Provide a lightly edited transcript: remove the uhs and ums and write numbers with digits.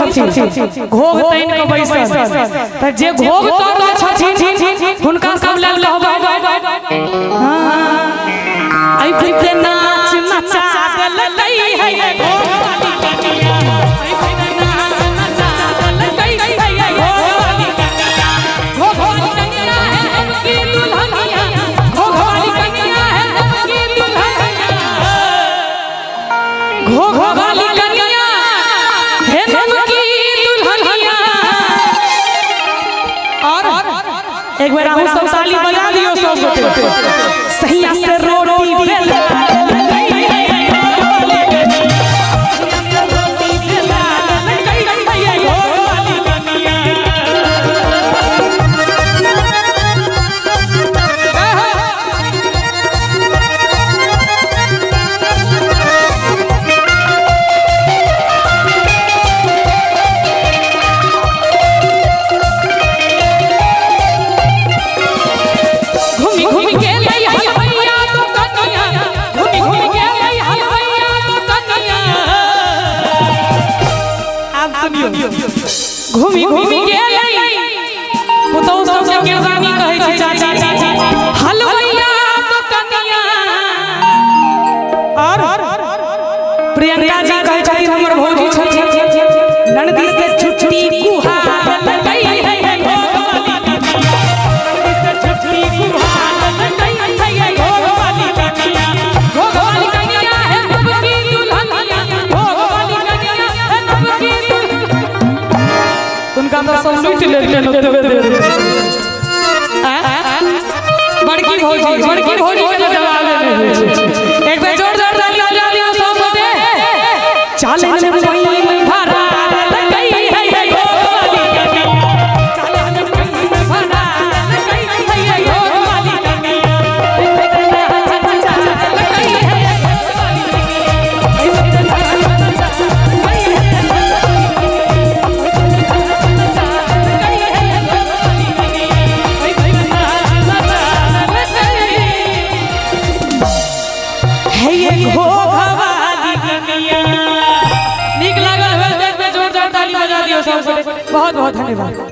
छथिन घोग तैन के बैसल त जे घोग तोड़ छथिन हुनका सब लेल कहबै आई फिर नाच नचा देलकै है घोग वाली कनिया आई फिर नाच नचा देलकै है घोग वाली कनिया घोग वाली कनिया है हमकी दुल्हनिया घोग वाली कनिया है हमकी दुल्हनिया घोग वाली कनिया है हमकी दुल्हनिया। और एक बार हम सब ताली बजा दियो सब गोटे सहिया से रोटी बेला घूमी घूमी गेलै पुतौ सब के गिरदानी कहै छै चाचा हलवैया तो कनिया। और प्रियंका जी कहै छथिन हमर भौजी छथिन ननदी से छुट्टी कुहा लगै है घोग वाली कनिया ननदी से छुट्टी कुहा लगै है घोग वाली कनिया घोग वाली कनिया है हमकी दुल्हनिया घोग वाली कनिया है हमकी उनका तो सब लूट ले बड़की भौजी के जवाब दे एक बार जोरदार ताली बजा दियो सब गोटे चाले में भरा लगई है घोग वाली कनिया चाले में भरा लगई है घोग वाली कनिया लगई है घोग वाली कनिया। नीक लागल जोरदार ताली बजा दियो सब। बहुत बहुत धन्यवाद।